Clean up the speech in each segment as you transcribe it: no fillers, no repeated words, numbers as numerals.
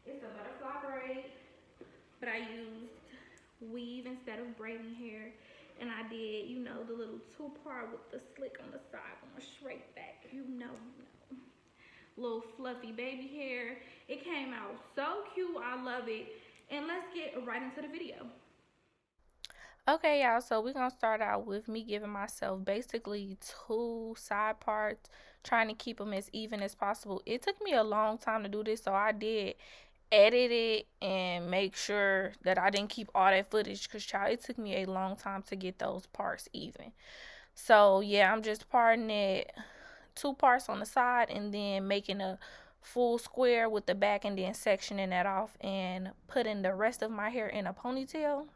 It's a butterfly braid, but I used weave instead of braiding hair. And I did, you know, the little two-part with the slick on the side going straight back. You know. Little fluffy baby hair. It came out so cute. I love it. And let's get right into the video. Okay, y'all, so we're gonna start out with me giving myself basically two side parts, trying to keep them as even as possible. It took me a long time to do this, so I did edit it and make sure that I didn't keep all that footage because, child, it took me a long time to get those parts even. So, yeah, I'm just parting it two parts on the side and then making a full square with the back and then sectioning that off and putting the rest of my hair in a ponytail.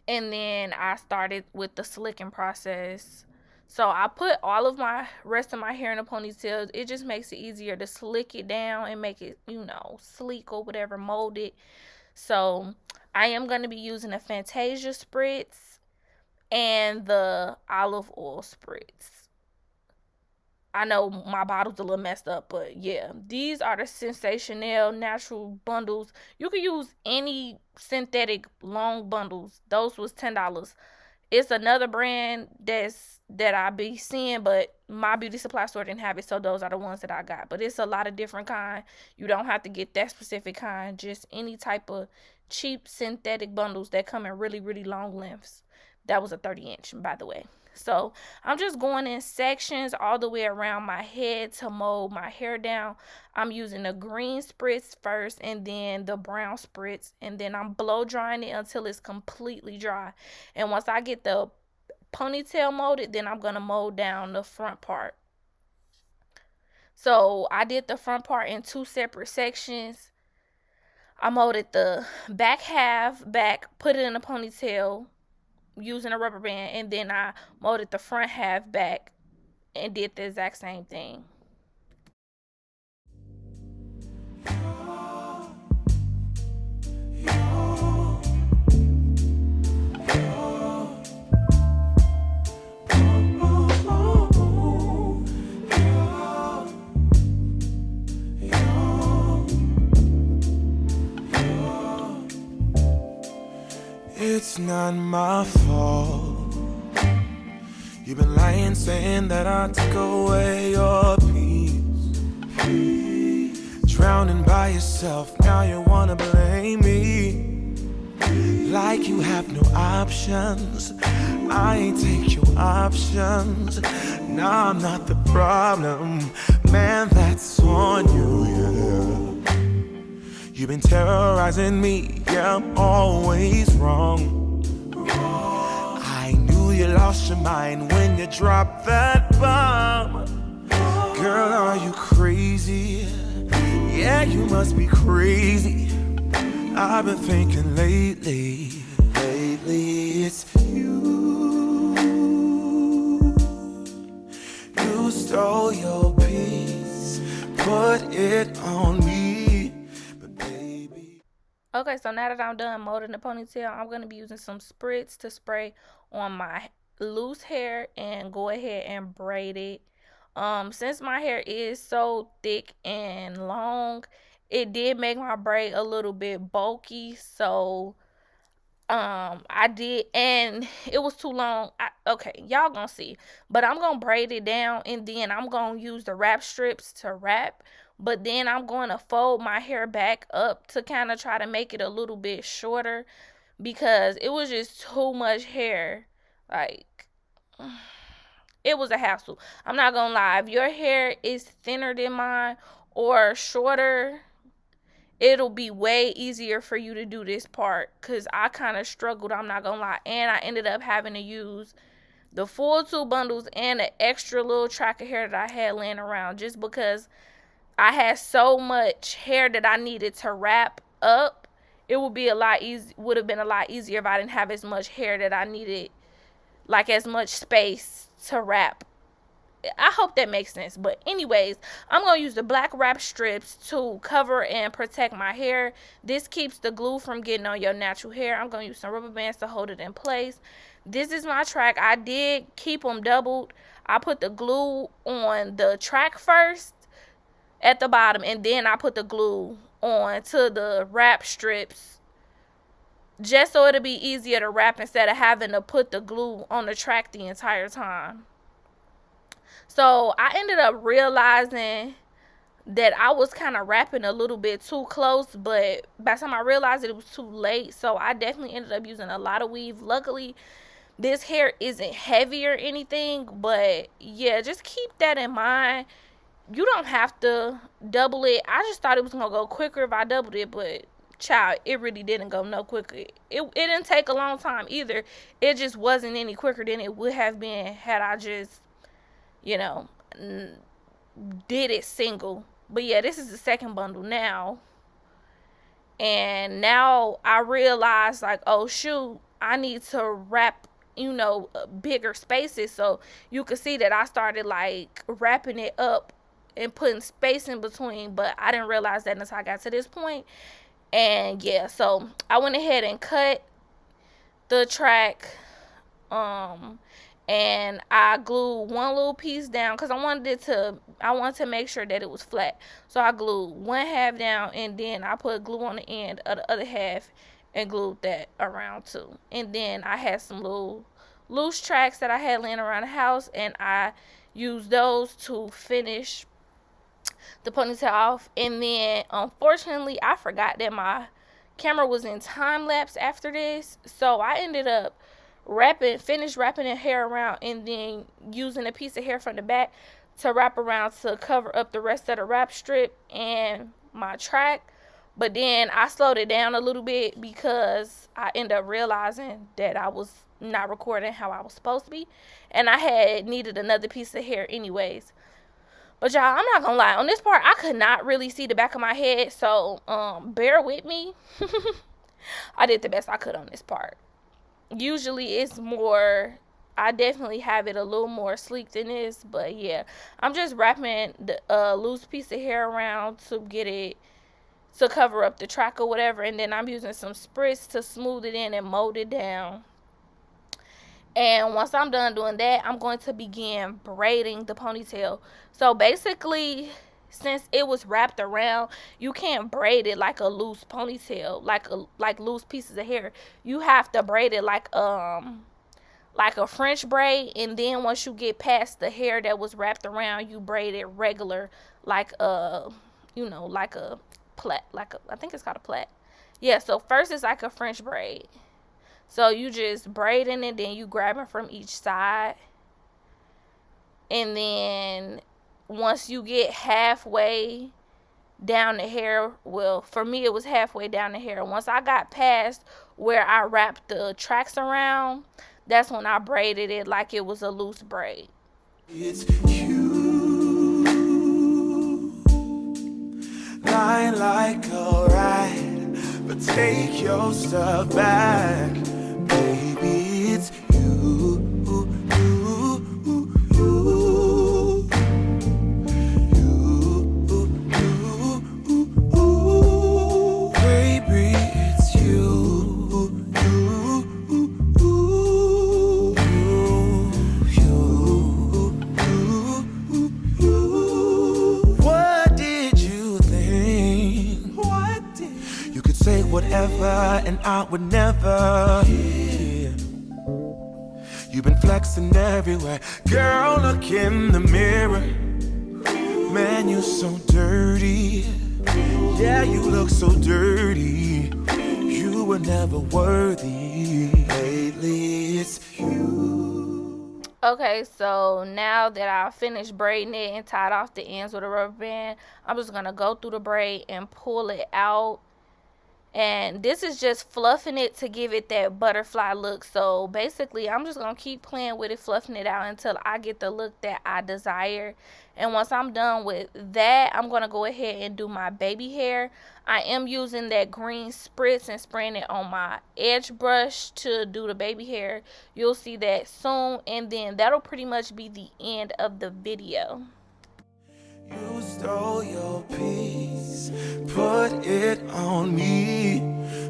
And then I started with the slicking process. So I put all of my rest of my hair in a ponytail. It just makes it easier to slick it down and make it, you know, sleek or whatever, mold it. So I am going to be using a Fantasia spritz and the olive oil spritz. I know my bottle's a little messed up, but yeah, these are the Sensational natural bundles. You can use any synthetic long bundles. Those was $10. It's another brand that I be seeing, but my beauty supply store didn't have it, so those are the ones that I got. But it's a lot of different kind. You don't have to get that specific kind. Just any type of cheap synthetic bundles that come in really, really long lengths. That was a 30-inch, by the way. So I'm just going in sections all the way around my head to mold my hair down. I'm using the green spritz first and then the brown spritz, and then I'm blow drying it until it's completely dry. And once I get the ponytail molded, then I'm going to mold down the front part. So I did the front part in two separate sections. I molded the back half back, put it in a ponytail using a rubber band, and then I molded the front half back and did the exact same thing. It's not my fault. You've been lying, saying that I took away your peace. Drowning by yourself, now you wanna blame me. Like you have no options. I ain't take your options. Nah, I'm not the problem. Man, that's on you, yeah. You've been terrorizing me, yeah, I'm always wrong. I knew you lost your mind when you dropped that bomb. Girl, are you crazy? Yeah, you must be crazy. I've been thinking lately it's you. You stole your peace, put it on me, but baby. Okay, so now that I'm done molding the ponytail, I'm going to be using some spritz to spray on my loose hair and go ahead and braid it. Since my hair is so thick and long, it did make my braid a little bit bulky, so I did, and it was too long. Okay, y'all gonna see, but I'm gonna braid it down and then I'm gonna use the wrap strips to wrap, but then I'm going to fold my hair back up to kind of try to make it a little bit shorter because it was just too much hair. Like, it was a hassle. I'm not gonna lie. If your hair is thinner than mine or shorter, it'll be way easier for you to do this part because I kind of struggled, I'm not gonna lie. And I ended up having to use the full two bundles and an extra little track of hair that I had laying around just because I had so much hair that I needed to wrap up. It would have been a lot easier if I didn't have as much hair that I needed, like as much space to wrap. I hope that makes sense. But anyways, I'm going to use the black wrap strips to cover and protect my hair. This keeps the glue from getting on your natural hair. I'm going to use some rubber bands to hold it in place. This is my track. I did keep them doubled. I put the glue on the track first at the bottom, and then I put the glue on to the wrap strips, just so it'll be easier to wrap instead of having to put the glue on the track the entire time. So I ended up realizing that I was kind of wrapping a little bit too close, but by the time I realized it was too late, so I definitely ended up using a lot of weave. Luckily, this hair isn't heavy or anything, but yeah, just keep that in mind. You don't have to double it. I just thought it was gonna go quicker if I doubled it, but child, it really didn't go no quicker. It didn't take a long time either. It just wasn't any quicker than it would have been had I just, you know, did it single. But yeah, this is the second bundle now, and now I realize, like, oh shoot, I need to wrap, you know, bigger spaces. So you can see that I started like wrapping it up and putting space in between, but I didn't realize that until I got to this point. And yeah, so I went ahead and cut the track, and I glued one little piece down because I wanted to make sure that it was flat. So I glued one half down, and then I put glue on the end of the other half and glued that around too. And then I had some little loose tracks that I had laying around the house, and I used those to finish the ponytail off. And then unfortunately I forgot that my camera was in time lapse after this, so I ended up finished wrapping the hair around, and then using a piece of hair from the back to wrap around to cover up the rest of the wrap strip and my track. But then I slowed it down a little bit because I ended up realizing that I was not recording how I was supposed to be, and I had needed another piece of hair anyways. But y'all, I'm not gonna lie, on this part I could not really see the back of my head, so bear with me. I did the best I could on this part. Usually it's more, I definitely have it a little more sleek than this, but yeah, I'm just wrapping the loose piece of hair around to get it to cover up the track or whatever, and then I'm using some spritz to smooth it in and mold it down. And once I'm done doing that, I'm going to begin braiding the ponytail. So basically, since it was wrapped around, you can't braid it like a loose ponytail, like loose pieces of hair. You have to braid it like a French braid, and then once you get past the hair that was wrapped around, you braid it regular, like a, you know, like a plait, I think it's called a plait. Yeah, so first it's like a French braid. So you just braiding it, then you grabbing from each side, and then once you get halfway down the hair, well, for me it was halfway down the hair. Once I got past where I wrapped the tracks around, that's when I braided it like it was a loose braid. It's you, lying like a ride, but take your stuff back, baby. It's you, baby. It's What did you think? You could say whatever and I would never hear. You've been flexing everywhere. Girl, look in the mirror. Man, you're so dirty. Yeah, you look so dirty. You were never worthy. Lately, it's you. Okay, so now that I finished braiding it and tied off the ends with a rubber band, I'm just going to go through the braid and pull it out. And this is just fluffing it to give it that butterfly look. So basically, I'm just going to keep playing with it, fluffing it out until I get the look that I desire. And once I'm done with that, I'm going to go ahead and do my baby hair. I am using that green spritz and spraying it on my edge brush to do the baby hair. You'll see that soon. And then that'll pretty much be the end of the video. You stole your piece, put it on me,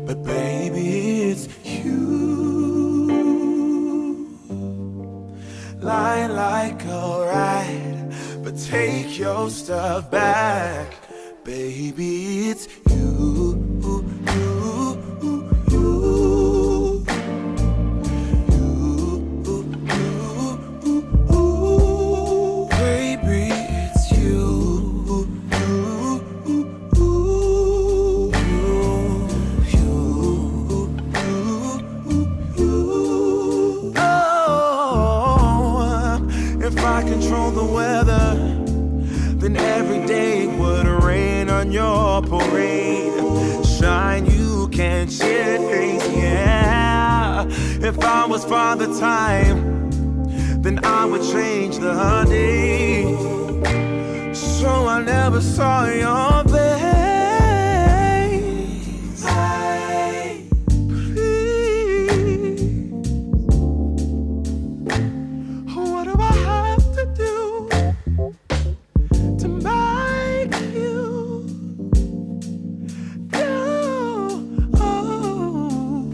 but baby, it's you, lying like a ride, but take your stuff back, Baby, it's you. Baby, it's you. Oh, if I control the weather, then every day it would rain on your parade. Shine, you can't shade, yeah. If I was Father Time, then I would change the day, so I never saw your face. Hey, please, what do I have to do to make you go? Oh,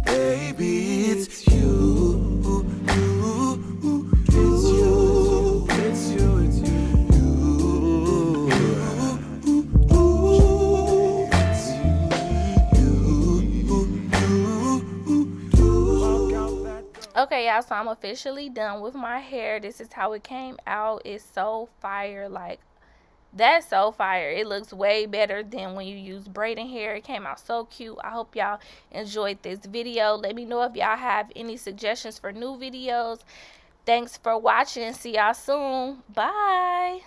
baby, it's you. It's you. It's you. It's Okay, y'all, so I'm officially done with my hair. This is how it came out. It's so fire. Like, that's so fire. It looks way better than when you use braiding hair. It came out so cute. I hope y'all enjoyed this video. Let me know if y'all have any suggestions for new videos. Thanks for watching. See y'all soon. Bye.